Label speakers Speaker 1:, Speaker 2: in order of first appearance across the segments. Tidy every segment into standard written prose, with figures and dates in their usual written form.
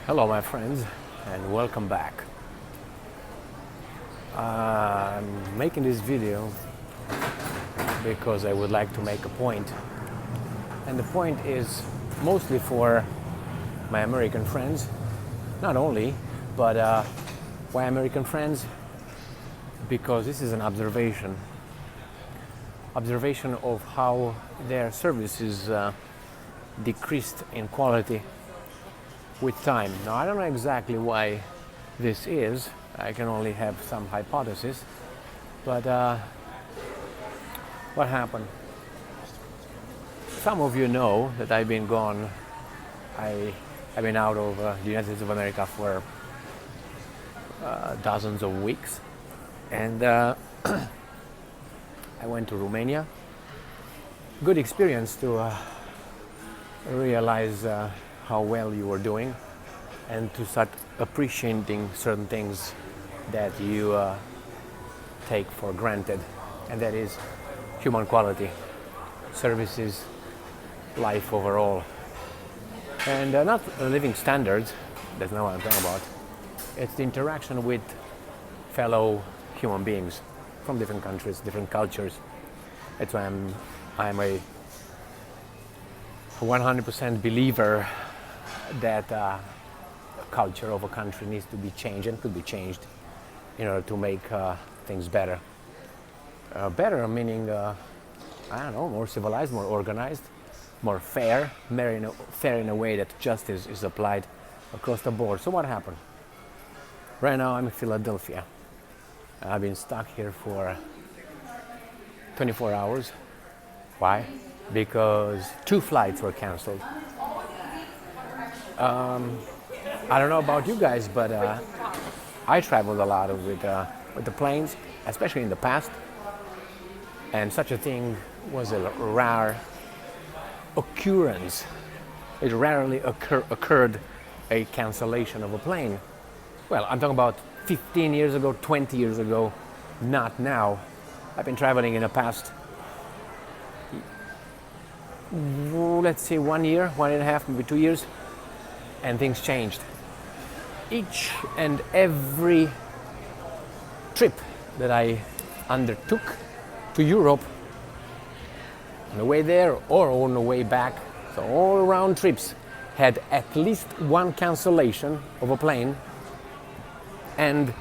Speaker 1: Hello, my friends, and welcome back. I'm making this video because I would like to make a point, and the point is mostly for my American friends, not only, but why American friends? Because this is an observation of how their services decreased in quality with time. Now, I don't know exactly why this is. I can only have some hypothesis. But what happened? Some of you know that I've been gone. I've been out of the United States of America for dozens of weeks. And I went to Romania. Good experience to realize how well you were doing and to start appreciating certain things that you take for granted, and that is human quality, services, life overall, and not living standards. That's not what I'm talking about. It's the interaction with fellow human beings from different countries, different cultures. That's why I'm a 100% believer that culture of a country needs to be changed and could be changed in order to make things better. Better meaning, more civilized, more organized, more fair, fair in a way that justice is applied across the board. So what happened? Right now I'm in Philadelphia. I've been stuck here for 24 hours. Why? Because 2 flights were canceled. I don't know about you guys, but I traveled a lot with the planes, especially in the past, and such a thing was a rare occurrence. It rarely occurred a cancellation of a plane. Well, I'm talking about 15 years ago, 20 years ago, not now. I've been traveling in the past, let's say 1 year, 1.5, maybe 2 years, and things changed. Each and every trip that I undertook to Europe, on the way there or on the way back, so all round trips had at least one cancellation of a plane, and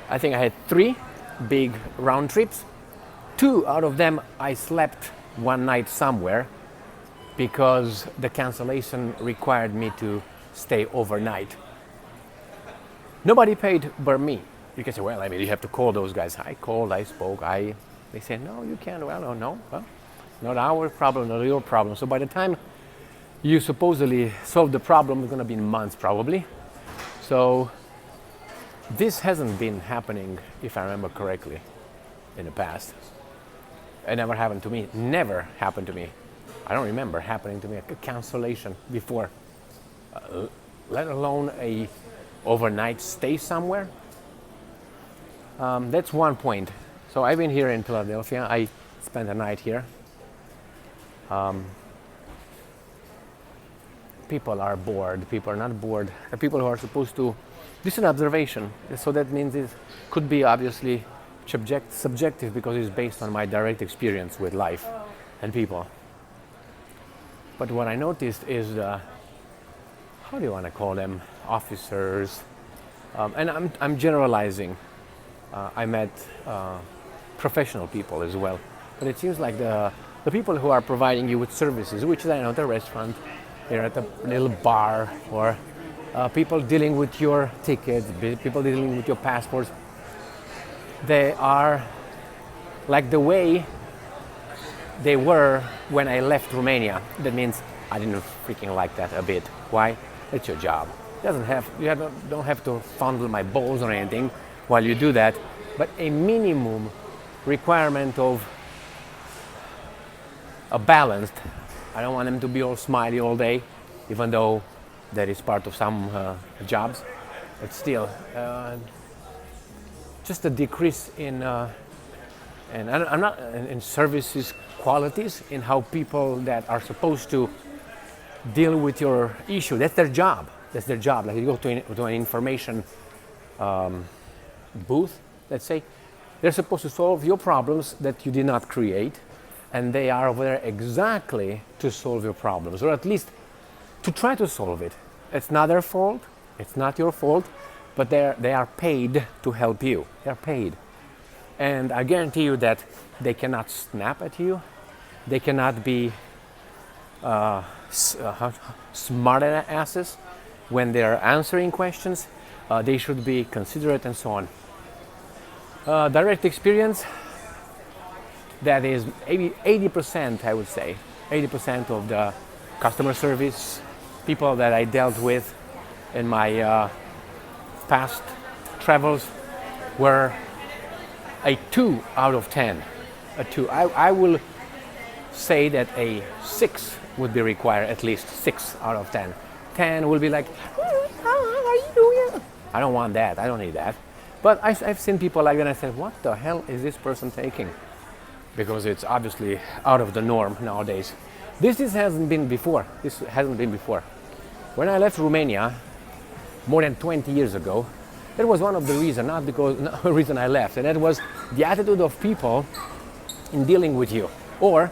Speaker 1: I think I had 3 big round trips. 2 out of them I slept one night somewhere because the cancellation required me to stay overnight. Nobody paid but me. You can say, well, you have to call those guys. I called, I spoke, they said, no, you can't. Well, no, well, not our problem, not your problem. So by the time you supposedly solve the problem, it's going to be in months probably. So this hasn't been happening, if I remember correctly, in the past. It never happened to me. Never happened to me. I don't remember happening to me, a cancellation before, let alone a overnight stay somewhere. That's one point. So I've been here in Philadelphia. I spent a night here. People are bored. People are not bored. The people who are supposed to, this is an observation. So that means it could be obviously subjective because it's based on my direct experience with life and people. But what I noticed is, how do you want to call them? Officers, and I'm generalizing. I met professional people as well, but it seems like the people who are providing you with services, which is, I know, the restaurant, they're at a little bar, or people dealing with your tickets, people dealing with your passports, they are like the way they were when I left Romania. That means I didn't freaking like that a bit. Why? It's your job. Don't have to fondle my balls or anything while you do that, but a minimum requirement of a balanced. I don't want them to be all smiley all day, even though that is part of some jobs. But still, just a decrease in, and I'm not in services qualities, in how people that are supposed to deal with your issue. That's their job. That's their job. Like you go to an information booth, let's say, they're supposed to solve your problems that you did not create, and they are over there exactly to solve your problems, or at least to try to solve it. It's not their fault, it's not your fault, but they are paid to help you. They're paid. And I guarantee you that they cannot snap at you, they cannot be smart asses when they're answering questions. They should be considerate and so on. Direct experience, that is 80%, I would say. 80% of the customer service people that I dealt with in my past travels were a 2 out of 10. A 2. I will say that a 6 would be required, at least 6 out of 10. 10 will be like, how are you doing? I don't want that. I don't need that. But I've seen people like that and I said, what the hell is this person taking? Because it's obviously out of the norm nowadays. This hasn't been before. This hasn't been before. When I left Romania more than 20 years ago, that was one of the reasons, not the reason I left, and that was the attitude of people in dealing with you, or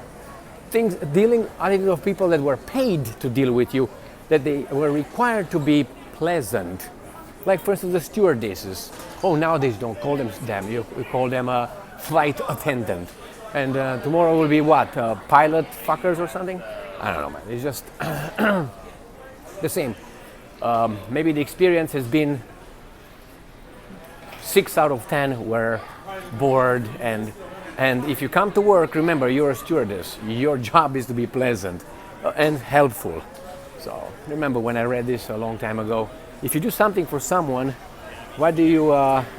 Speaker 1: attitude of people that were paid to deal with you, that they were required to be pleasant. Like for instance, the stewardesses. Oh, nowadays don't call them you call them a flight attendant. And tomorrow will be what? Pilot fuckers or something? I don't know, man. It's just the same. Maybe the experience has been 6 out of 10 were bored, and if you come to work, remember you're a stewardess. Your job is to be pleasant and helpful. So remember when I read this a long time ago, if you do something for someone, why do you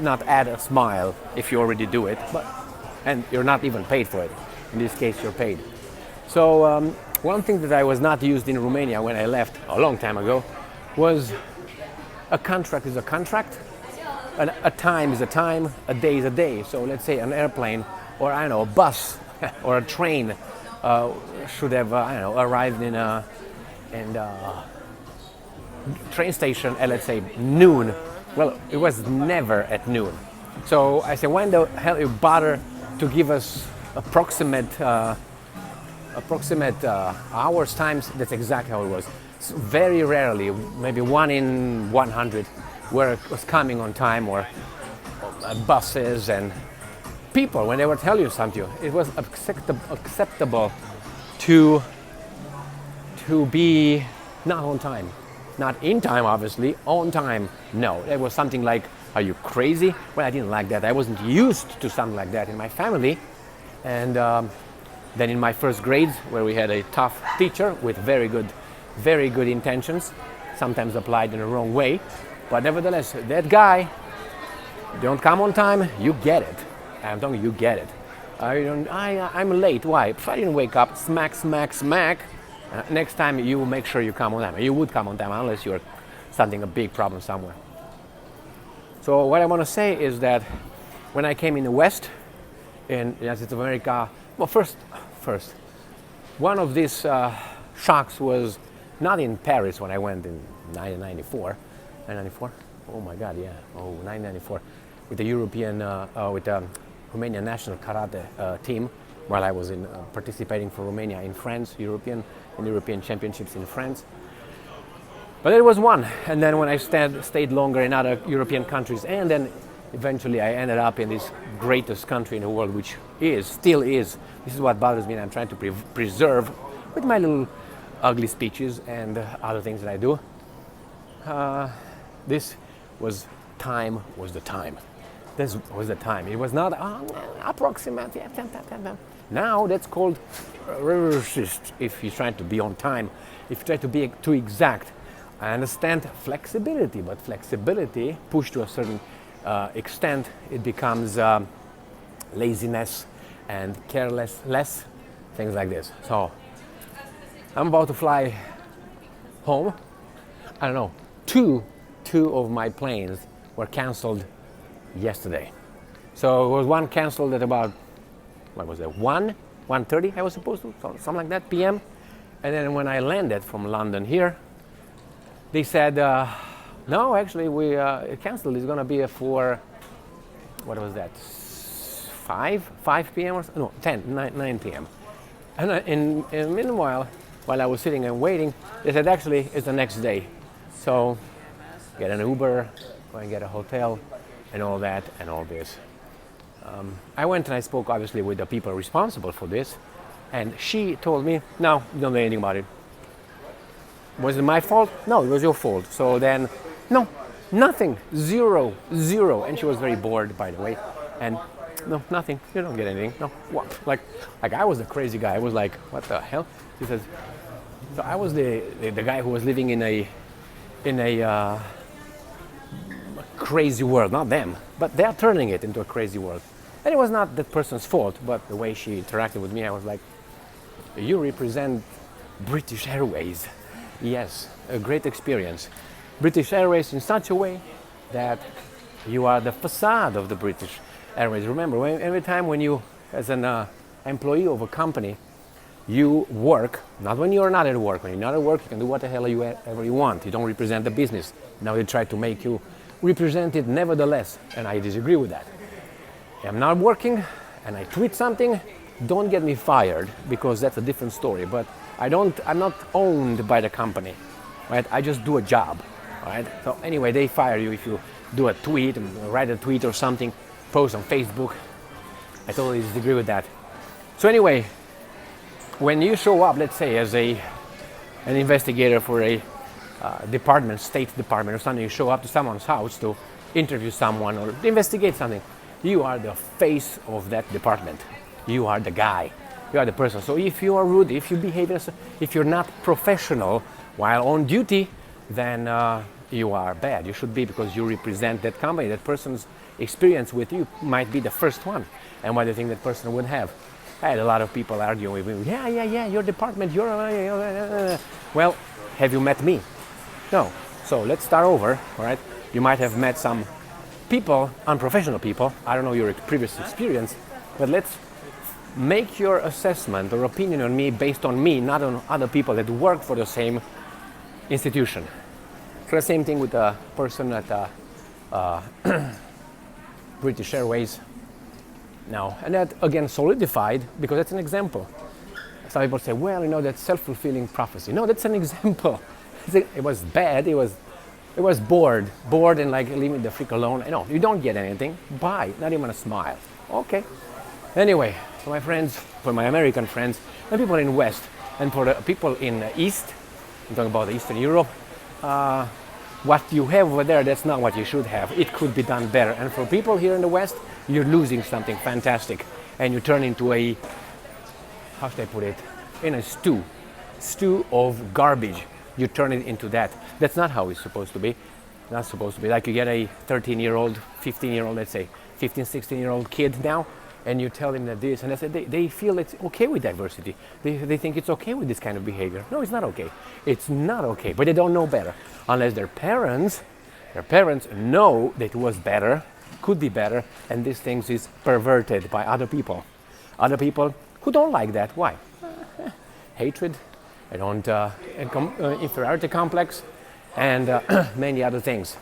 Speaker 1: not add a smile if you already do it? And you're not even paid for it. In this case, you're paid. So one thing that I was not used in Romania when I left a long time ago was a contract is a contract, a time is a time, a day is a day. So let's say an airplane, or I don't know, a bus or a train should have arrived in a train station at, let's say, noon. Well, it was never at noon. So I said, why the hell you bother to give us approximate hours, times? That's exactly how it was. So very rarely, maybe 1 in 100, where it was coming on time, or buses and people, when they were telling you something, it was acceptable to be not on time. Not in time, obviously, on time. No, it was something like, are you crazy? Well, I didn't like that. I wasn't used to something like that in my family. And then in my first grades, where we had a tough teacher with very good intentions, sometimes applied in the wrong way. But nevertheless, that guy, don't come on time, you get it. I'm telling you, you get it. I'm late. Why? I didn't wake up. Smack, smack, smack. Next time you make sure you come on time. You would come on time unless you're starting a big problem somewhere. So what I want to say is that when I came in the West, in United States of America, well, first, one of these shocks was not in Paris when I went in 1994. 1994? Oh my God, yeah. Oh, 1994, with the with the Romanian national karate team, while I was participating for Romania in France, European Championships in France. But it was one, and then when I stayed longer in other European countries, and then eventually I ended up in this greatest country in the world, which still is. This is what bothers me, and I'm trying to preserve with my little ugly speeches and other things that I do. This was the time. This was the time. It was not approximate. Now that's called resist. If you're trying to be on time, if you try to be too exact. I understand flexibility, but flexibility pushed to a certain extent, it becomes laziness and carelessness, things like this. So I'm about to fly home. I don't know. Two of my planes were canceled yesterday. So it was one canceled at about, what was it, 1:30 I was supposed to, something like that, p.m. And then when I landed from London here, they said, no, actually, we canceled. It's going to be for, what was that, 5 p.m. or no, 9 p.m. And in the meanwhile, while I was sitting and waiting, they said, actually, it's the next day. So get an Uber, go and get a hotel, and all that, and all this. I went and I spoke, obviously, with the people responsible for this, and she told me, no, don't do anything about it. Was it my fault? No, it was your fault. So then, no, nothing, zero. And she was very bored, by the way, and no, nothing. You don't get anything. No, what? Like I was the crazy guy. I was like, what the hell? She says, so I was the guy who was living in a crazy world. Not them, but they are turning it into a crazy world. And it was not that person's fault, but the way she interacted with me, I was like, you represent British Airways. Yes, a great experience. British Airways in such a way that you are the facade of the British Airways. Remember, every time when you, as an employee of a company, you work, not when you're not at work. When you're not at work, you can do what the hell ever you want. You don't represent the business. Now they try to make you represent it nevertheless, and I disagree with that. I'm not working, and I tweet something, don't get me fired, because that's a different story. But I'm not owned by the company, right? I just do a job, right? So anyway, they fire you if you do a tweet, write a tweet or something, post on Facebook. I totally disagree with that. So anyway, when you show up, let's say, as an investigator for a department, state department or something, you show up to someone's house to interview someone or investigate something, you are the face of that department. You are the guy. You are the person. So if you are rude, if you behave, if you're not professional while on duty, then you are bad. You should be, because you represent that company. That person's experience with you might be the first one. And what do you think that person would have? I had a lot of people arguing with me. Yeah, your department, well, have you met me? No. So let's start over, all right? You might have met some people, unprofessional people. I don't know your previous experience, but let's make your assessment or opinion on me based on me, not on other people that work for the same institution. So the same thing with the person at British Airways now. And that again solidified, because that's an example. Some people say, well, that's self-fulfilling prophecy. No, that's an example. It was bad, it was bored and like, leave me the freak alone. No, you don't get anything. Bye, not even a smile. Okay. Anyway, for my friends, for my American friends, and people in West, and for the people in East, I'm talking about Eastern Europe, what you have over there, that's not what you should have. It could be done better. And for people here in the West, you're losing something fantastic. And you turn into a, how should I put it, in a stew of garbage. You turn it into that. That's not how it's supposed to be. Not supposed to be. Like you get a 13-year-old, 15-year-old, let's say, 15, 16-year-old kid now, and you tell him that this, and they feel it's okay with diversity. They think it's okay with this kind of behavior. No, it's not okay. It's not okay, but they don't know better. Unless their parents know that it was better, could be better, and these things is perverted by other people. Other people who don't like that. Why? Hatred, inferiority complex, and many other things.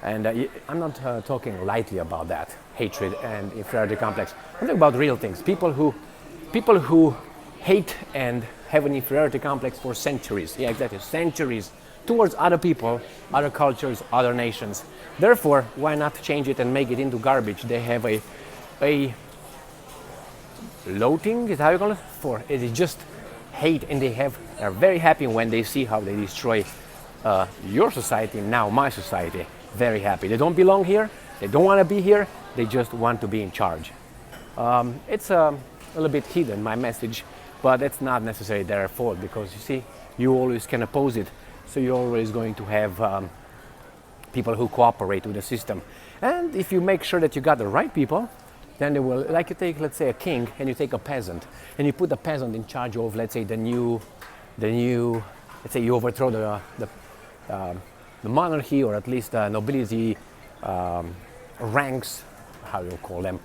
Speaker 1: And I'm not talking lightly about that, hatred and inferiority complex. I'm talking about real things. People who hate and have an inferiority complex for centuries. Yeah, exactly, centuries, towards other people, other cultures, other nations. Therefore, why not change it and make it into garbage? They have a loathing, is how you call it? For it is just hate, and they're very happy when they see how they destroy your society, now my society. Very happy. They don't belong here. They don't want to be here. They just want to be in charge. It's a little bit hidden, my message, but it's not necessarily their fault, because you see, you always can oppose it. So you're always going to have people who cooperate with the system. And if you make sure that you got the right people, then they will, like you take, let's say, a king, and you take a peasant, and you put the peasant in charge of, let's say, the new, let's say you overthrow the monarchy, or at least the nobility ranks, how you call them.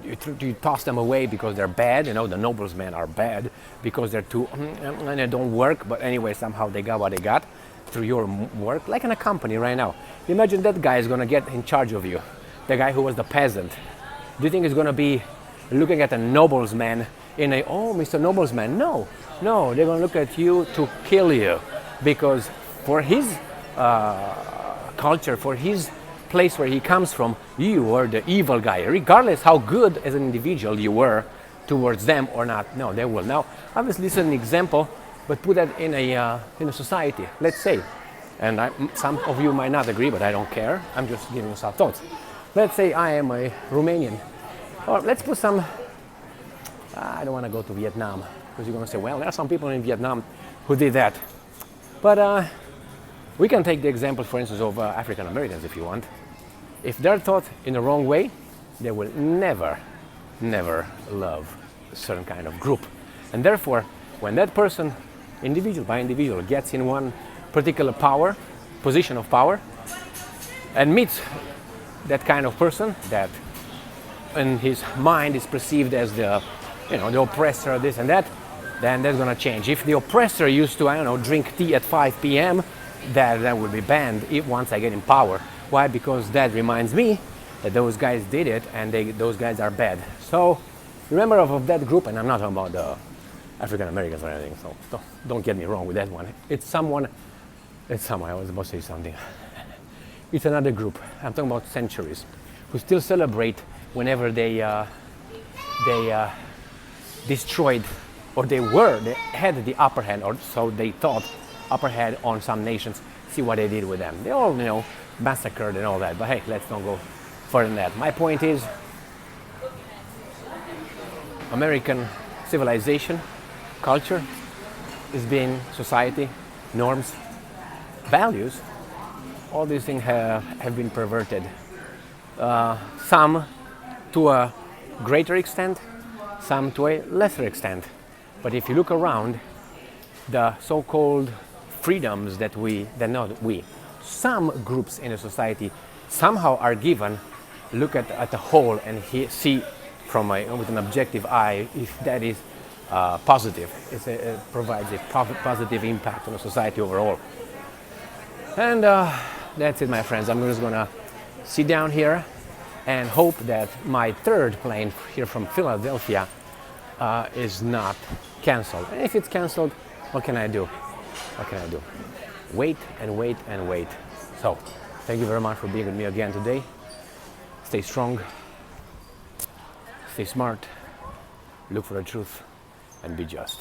Speaker 1: You toss them away because they're bad. The noblesmen are bad because they're too, and they don't work. But anyway, somehow they got what they got. through your work, like in a company right now. Imagine that guy is going to get in charge of you, the guy who was the peasant. Do you think he's going to be looking at a noblesman in a, oh, Mr. Noblesman? No, no, they're going to look at you to kill you, because for his culture, for his place where he comes from, you were the evil guy, regardless how good as an individual you were towards them or not. No, they will. Now, obviously, this is an example, but put that in a society. Let's say, and some of you might not agree, but I don't care. I'm just giving you some thoughts. Let's say I am a Romanian, or let's put some. I don't want to go to Vietnam because you're going to say, well, there are some people in Vietnam who did that, but we can take the example, for instance, of African Americans if you want. If they're taught in the wrong way, they will never love a certain kind of group. And therefore, when that person, individual by individual, gets in one particular position of power, and meets that kind of person that in his mind is perceived as the oppressor, this and that, then that's going to change. If the oppressor used to, drink tea at 5 p.m., that would be banned once I get in power. Why? Because that reminds me that those guys did it, and those guys are bad. So remember of that group, and I'm not talking about the African Americans or anything, so don't get me wrong with that one. It's someone, I was about to say something. It's another group, I'm talking about centuries, who still celebrate whenever they destroyed, or they had the upper hand, or so they thought, upper hand on some nations. See what they did with them. They all, massacred and all that. But hey, let's not go further than that. My point is, American civilization, culture, is being society, norms, values. All these things have been perverted. Some to a greater extent, some to a lesser extent. But if you look around, the so-called freedoms that some groups in a society somehow are given, look at the whole and see with an objective eye if that is positive. It provides a positive impact on the society overall. And that's it, my friends. I'm just gonna sit down here and hope that my third plane here from Philadelphia is not cancelled. And if it's cancelled, what can I do? Wait and wait and wait. So, thank you very much for being with me again today. Stay strong, stay smart, look for the truth, and be just.